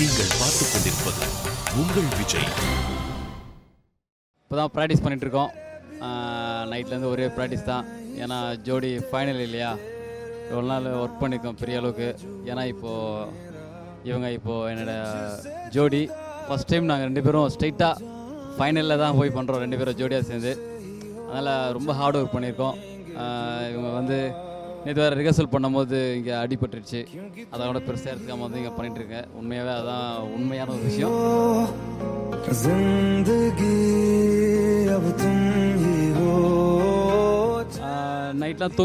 நீங்கள் பார்த்துக் கொண்டிருப்பது உங்கள் விஜய். இப்போ தான் ப்ராக்டிஸ் பண்ணிகிட்ருக்கோம். நைட்லேருந்து ஒரே ப்ராக்டிஸ் தான். ஏன்னா ஜோடி ஃபைனல் இல்லையா, எவ்வளோ நாள் ஒர்க் பண்ணியிருக்கோம் பெரிய அளவுக்கு. ஏன்னா இவங்க என்னோடய ஜோடி ஃபஸ்ட் டைம் நாங்கள் 2 பேரும் ஸ்ட்ரைட்டாக ஃபைனலில் தான் போய் பண்ணுறோம், 2 பேரும் ஜோடியாக சேர்ந்து. அதனால் ரொம்ப ஹார்ட் ஒர்க் பண்ணியிருக்கோம். இவங்க நேற்று வேறு ரிஹர்சல் பண்ணும்போது இங்கே அடிபட்டுருச்சு, அதோட பெருசாக எடுத்துக்காமல் இங்கே பண்ணிகிட்ருக்கேன். உண்மையாகவே அதுதான் உண்மையான ஒரு விஷயம். நைட்லாம்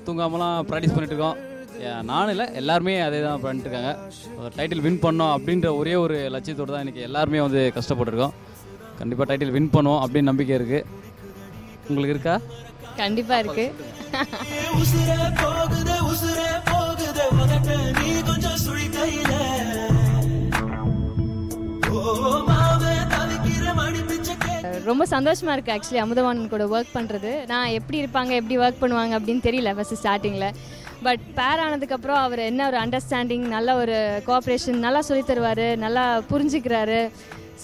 தூங்காமலாம் ப்ராக்டிஸ் பண்ணிட்டுருக்கோம். நானும் இல்லை, எல்லாருமே அதே தான் பண்ணிட்டுருக்காங்க. டைட்டில் வின் பண்ணோம் அப்படின்ற ஒரே ஒரு லட்சியத்தோடு தான் இன்றைக்கி எல்லாருமே கஷ்டப்பட்டுருக்கோம். கண்டிப்பாக டைட்டில் வின் பண்ணுவோம் அப்படின்னு நம்பிக்கை இருக்குது. உங்களுக்கு இருக்கா? கண்டிப்பாக இருக்குது. ரொம்ப சந்தோஷமாக இருக்குது ஆக்சுவலி அமுதவாணன் கூட ஒர்க் பண்ணுறது. நான் எப்படி இருப்பாங்க, எப்படி ஒர்க் பண்ணுவாங்க அப்படின்னு தெரியல ஃபஸ்ட்டு ஸ்டார்டிங்கில். பட் பேர் ஆனதுக்கப்புறம் அவர் என்ன ஒரு அண்டர்ஸ்டாண்டிங், நல்ல ஒரு கோஆப்ரேஷன், நல்லா சொல்லித் தருவார், நல்லா புரிஞ்சுக்கிறாரு.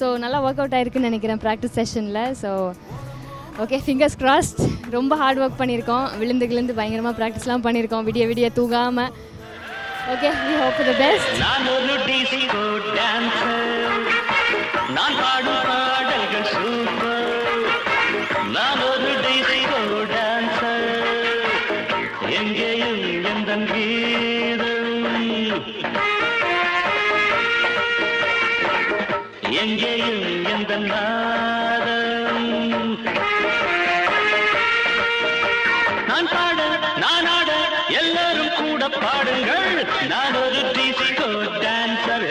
ஸோ நல்லா ஒர்க் அவுட் ஆகிருக்குன்னு நினைக்கிறேன் ப்ராக்டிஸ் செஷனில். So okay, fingers crossed. ரொம்ப ஹார்ட் ஒர்க் பண்ணியிருக்கோம், விழுந்து பயங்கரமாக ப்ராக்டிஸ்லாம் பண்ணியிருக்கோம், விடிய தூங்காமல். Okay, we hope for the best. நான் ஒரு டிஸ்கோ டான்சர், நான் பாடும் பாடல்கள் சூப்பர். நான் ஒரு டிஸ்கோ டான்சர், எங்கேயும் எந்தன் கீதம், எங்கேயும் எந்தன் நாதம். நான் பாட நான் ஆட எல்லாரும் கூட பாடுங்கள். நான் ஒரு டிஸ்கோ டான்சர்,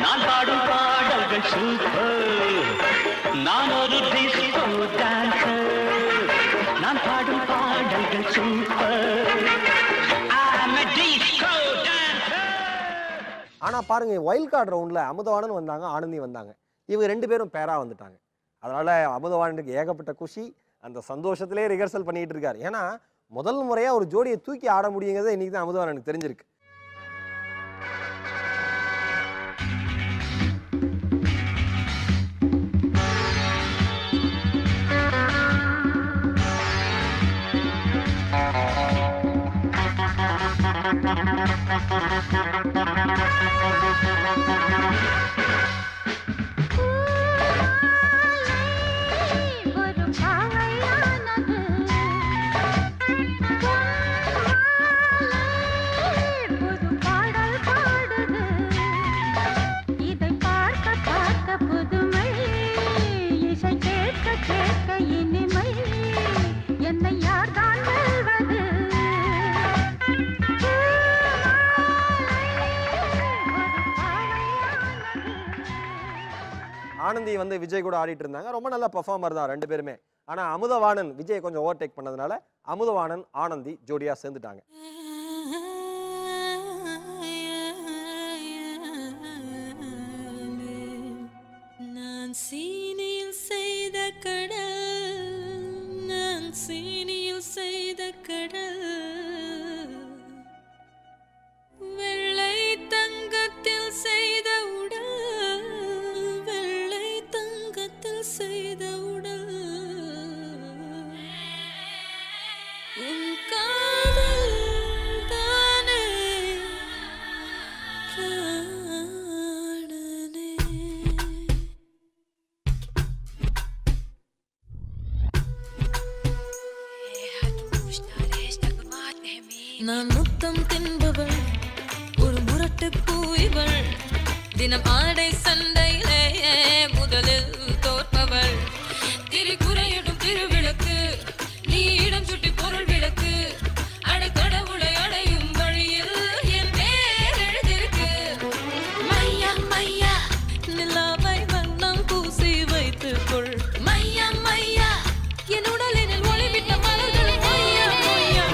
நான் பாடும் பாடல்கள் சூப்பர். நான் ஒரு டிஸ்கோ டான்சர், நான் பாடும் பாடல்கள் சூப்பர். ஆனால் பாருங்க, வைல்ட் கார்டு ரவுண்டில் அமுதவாணன் வந்தாங்க, ஆனந்தி வந்தாங்க. இவங்க 2 பேரும் பேராக வந்துட்டாங்க. அதனால் அமுதவாணனுக்கு ஏகப்பட்ட குஷி. அந்த சந்தோஷத்திலே ரிஹர்சல் பண்ணிகிட்டு இருக்காரு. ஏன்னா முதல் முறையாக ஒரு ஜோடியை தூக்கி ஆட முடியுங்கிறத இன்றைக்கி தான் அமுதவாணனுக்கு தெரிஞ்சிருக்கு. ஆனந்தி விஜய் கூட ஆடிட்டு இருந்தாங்க. ரொம்ப நல்ல பெர்ஃபார்மர் தான் 2 பேருமே. ஆனால் அமுதவாணன் விஜய் கொஞ்சம் ஓவர்டேக் பண்ணதுனால அமுதவாணன் ஆனந்தி ஜோடியாக சேர்ந்துட்டாங்க. நான் சீனியில் செய்த கடல், நான் சீனியில் செய்த கடல், வெள்ளை தங்கத்தில் செய்த உடல், வெள்ளை தங்கத்தில் செய்த உடல், உன் காதல் தானே பிராணனே. நான் முத்தம் தின்பவள், ஒரு முரட்டு பூய்வள், தினம் ஆடை சண்டையிலே முதலில் தோற்பவள், திரிகுறையிடும் திருவிளக்கு, நீ இடம் சுட்டி பொருள் விளக்கு, அடைக்கடவுளை அடையும் வழியில் என் பேர் எழுதிருக்கு. மையா மையா நிலாவை வண்ணம் பூசி வைத்துக் கொள், மையா மையா என் உடலினில் ஒளிவிட்ட மலர்கள், மையா மையா.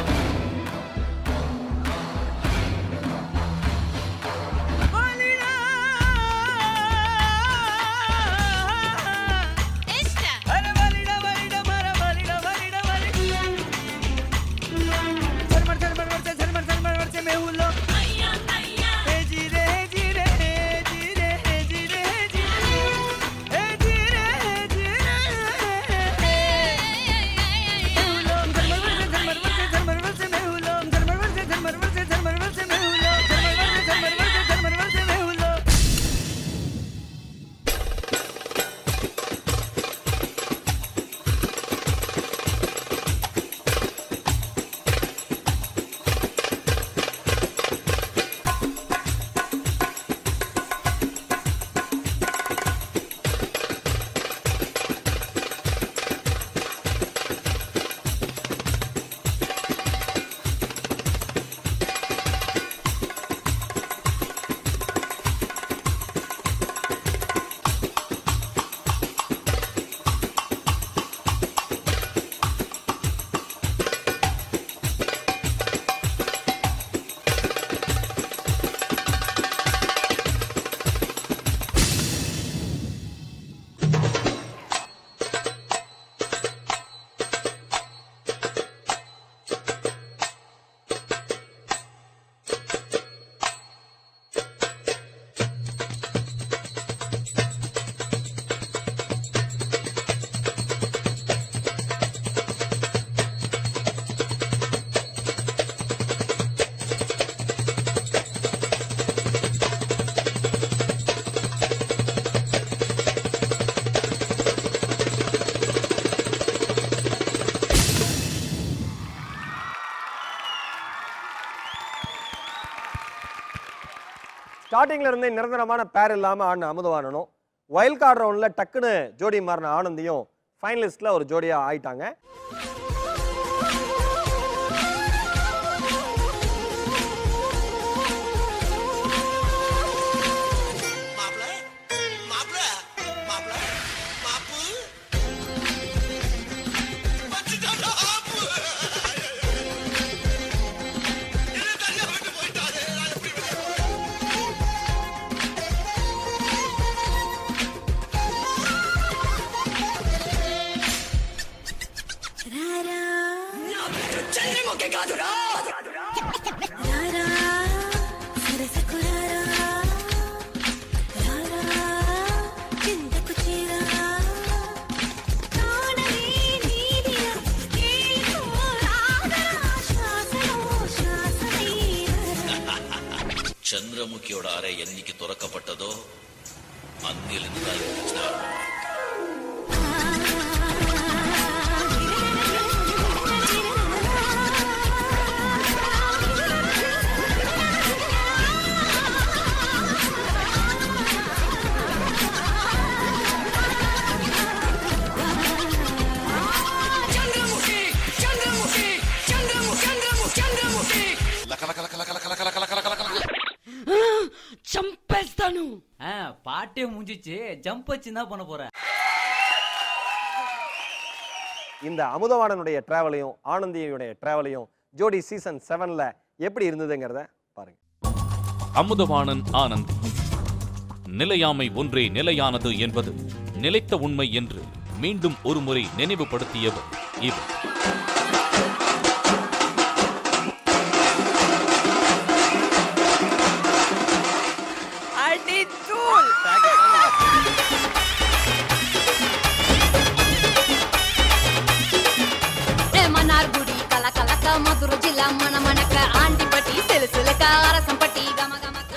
ஸ்டார்டிங்ல இருந்தே நிரந்தரமான பேர் இல்லாம ஆடின அமுதவாணனும் வைல்ட் கார்டு ரவுண்ட்ல டக்குன்னு ஜோடி மாறின ஆனந்தியும் ஃபைனலிஸ்ட்ல ஒரு ஜோடியா ஆயிட்டாங்க. சந்திரமுகியோட அறை என்னைக்கு துறக்கப்பட்டதோ அன்னிலிருந்து தான் இருந்துச்சு. பாட்டே முடிஞ்சிச்சு, ஜம்ப் வச்சு என்ன பண்ண போற? இந்த அமுதவாணனுடைய டிராவலையும் ஆனந்தியுடைய டிராவலையும் ஜோடி சீசன் 7ல எப்படி இருந்ததுங்கிறத பாருங்க. அமுதவாணன் ஆனந்தி. நிலையாமை ஒன்றே நிலையானது என்பது நிலைத்த உண்மை என்று மீண்டும் ஒரு முறை நினைவுபடுத்தியவர் இவர்.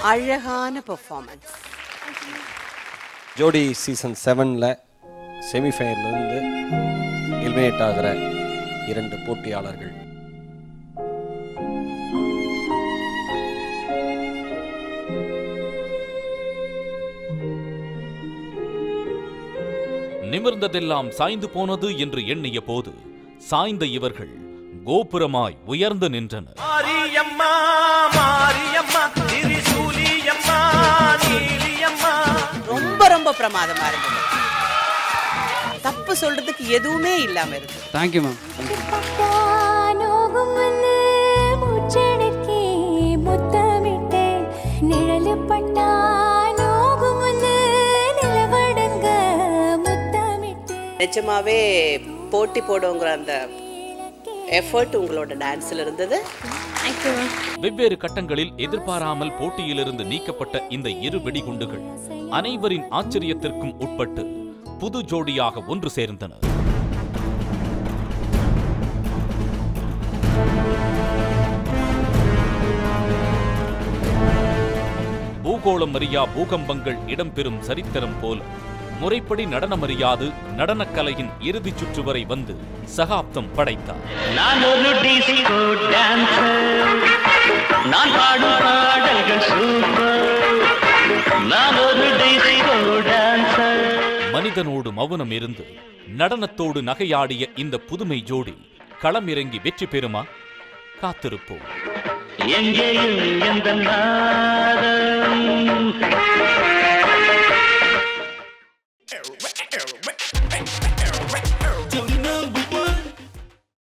அழகான பெர்ஃபார்மன்ஸ். ஜோடி சீசன் 7ல செமிஃபைனலிருந்து எலிமினேட் ஆகிற 2 போட்டியாளர்கள். நிமிர்ந்ததெல்லாம் சாய்ந்து போனது என்று எண்ணிய போது சாய்ந்த இவர்கள் கோபுரமாய் உயர்ந்து நின்றனர். ரொம்ப ரொம்ப பிரமாதமா இருந்தது. தப்பு சொல்றதுக்கு எதுவுமே இல்லாம இருக்கு. Thank you ma'am. நிஜமாவே போட்டி போடுங்கிற அந்த எஃபர்ட் உங்களோட டான்ஸ்ல இருந்தது. வெவ்வேறு கட்டங்களில் எதிர்பாராமல் போட்டியிலிருந்து நீக்கப்பட்ட இந்த 2 வெடிகுண்டுகள் அனைவரின் ஆச்சரியத்திற்கும் உட்பட்டு புது ஜோடியாக ஒன்று சேர்ந்தனர். பூகோளம் அறியா பூகம்பங்கள் இடம்பெறும் சரித்திரம் போல முறைப்படி நடனமறியாது நடனக்கலையின் இறுதி சுற்று வரை வந்து சகாப்தம் படைத்தார். நான் ஒரு டிஸ்கோ டான்சர், நான் பாடும் பாடல்கள் சூப்பர், நான் ஒரு டிஸ்கோ டான்சர். மனிதனோடு மௌனம் இருந்து நடனத்தோடு நகையாடிய இந்த புதுமை ஜோடி களமிறங்கி வெற்றி பெறுமா? காத்திருப்போம். எங்கேயும் எந்த நாதம்